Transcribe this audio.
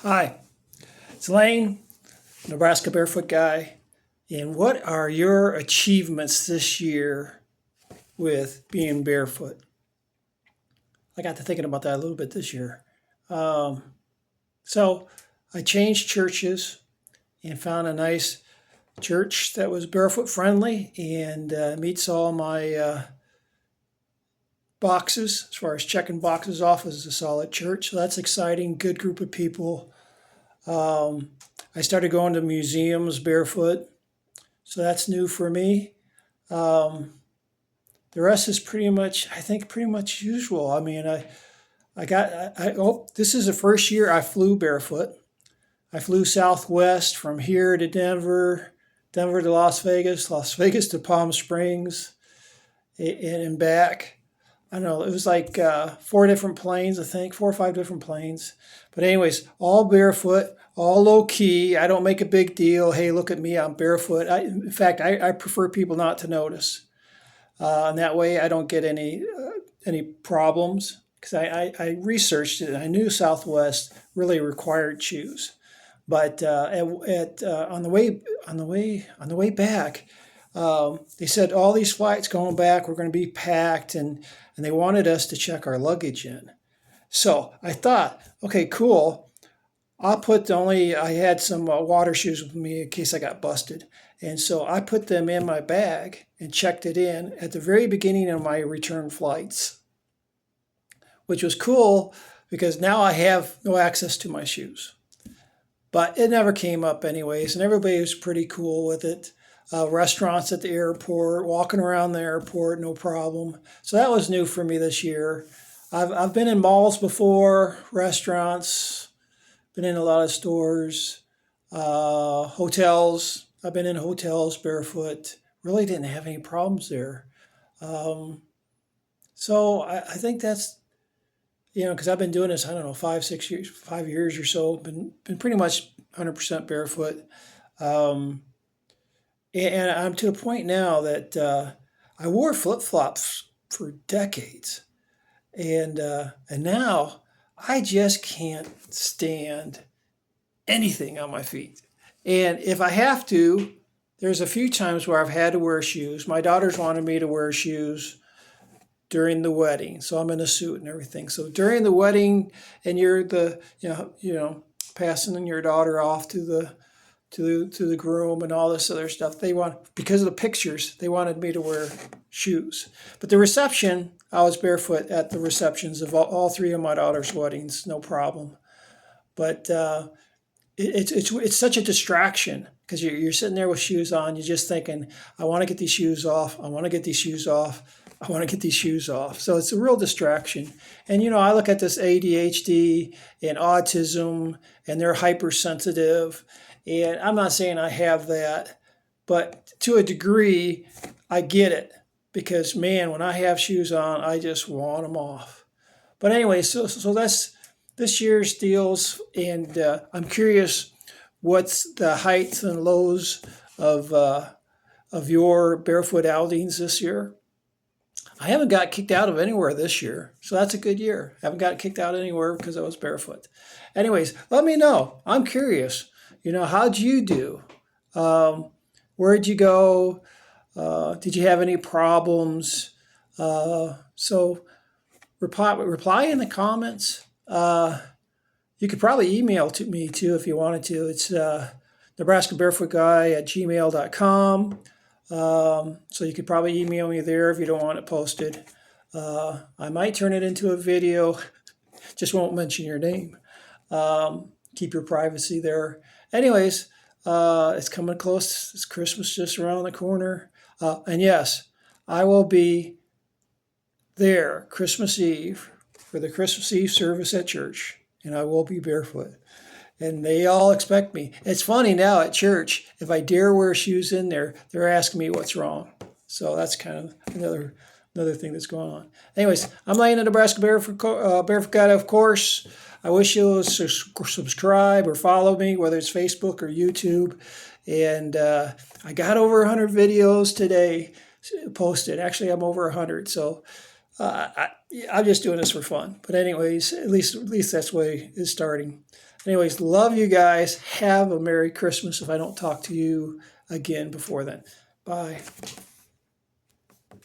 Hi, it's Lane, Nebraska Barefoot guy. And what are your achievements this year with being barefoot? I got to thinking about that a little bit this year. Um, so I changed churches and found a nice church that was barefoot friendly and meets all my boxes as far as checking boxes off as a solid church. So that's exciting. Good group of people. Um, I started going to museums barefoot. So that's new for me. Um, the rest is pretty much, I think, pretty much usual. I mean, this is the first year I flew barefoot. I flew Southwest from here to Denver, Denver to Las Vegas, Las Vegas to Palm Springs, and back. I don't know, it was like four different planes, I think, four or five different planes. But, anyways, all barefoot, all low key. I don't make a big deal. Hey, look at me, I'm barefoot. In fact, I prefer people not to notice. And that way I don't get any problems because I researched it and I knew Southwest really required shoes. But on the way back, they said all these flights going back were going to be packed, and they wanted us to check our luggage in. So I thought, okay, cool. I had some water shoes with me in case I got busted. And so I put them in my bag and checked it in at the very beginning of my return flights, which was cool because now I have no access to my shoes. But it never came up anyways, and everybody was pretty cool with it. Restaurants at the airport, walking around the airport, no problem. So that was new for me this year. I've been in malls before, restaurants, been in a lot of stores, hotels. I've been in hotels barefoot. Really didn't have any problems there. Um, so I think that's, because I've been doing this, I don't know, 5 6 years, 5 years or so. Been pretty much 100% barefoot. Um, and I'm to the point now that I wore flip flops for decades, and now I just can't stand anything on my feet. And if I have to, there's a few times where I've had to wear shoes. My daughters wanted me to wear shoes during the wedding, so I'm in a suit and everything. So during the wedding, and you're passing your daughter off to the groom and all this other stuff. Because of the pictures, they wanted me to wear shoes. But the reception, I was barefoot at the receptions of all three of my daughter's weddings, no problem. But it's such a distraction because you're sitting there with shoes on. You're just thinking, I want to get these shoes off. I want to get these shoes off. I want to get these shoes off. So it's a real distraction. And, I look at this ADHD and autism, and they're hypersensitive. And I'm not saying I have that, but to a degree, I get it because, man, when I have shoes on, I just want them off. But anyway, so that's this year's deals, and I'm curious what's the heights and lows of your barefoot outings this year. I haven't got kicked out of anywhere this year, so that's a good year. I haven't got kicked out anywhere because I was barefoot. Anyways, let me know. I'm curious. How'd you do? Where'd you go? Did you have any problems? So reply in the comments. You could probably email to me too if you wanted to. It's nebraskabarefootguy@gmail.com. So you could probably email me there if you don't want it posted. I might turn it into a video, just won't mention your name. Keep your privacy there. Anyways, it's coming close. It's Christmas just around the corner. And yes, I will be there Christmas Eve for the Christmas Eve service at church, and I will be barefoot. And they all expect me. It's funny now at church, if I dare wear shoes in there, they're asking me what's wrong. So that's kind of another thing that's going on. Anyways, I'm Lane at Nebraska Barefoot Guide, of course. I wish you'll subscribe or follow me, whether it's Facebook or YouTube. And I got over 100 videos today posted. Actually, I'm over 100. So, I'm just doing this for fun. But anyways, at least that's the way it's starting. Anyways, love you guys. Have a Merry Christmas if I don't talk to you again before then. Bye.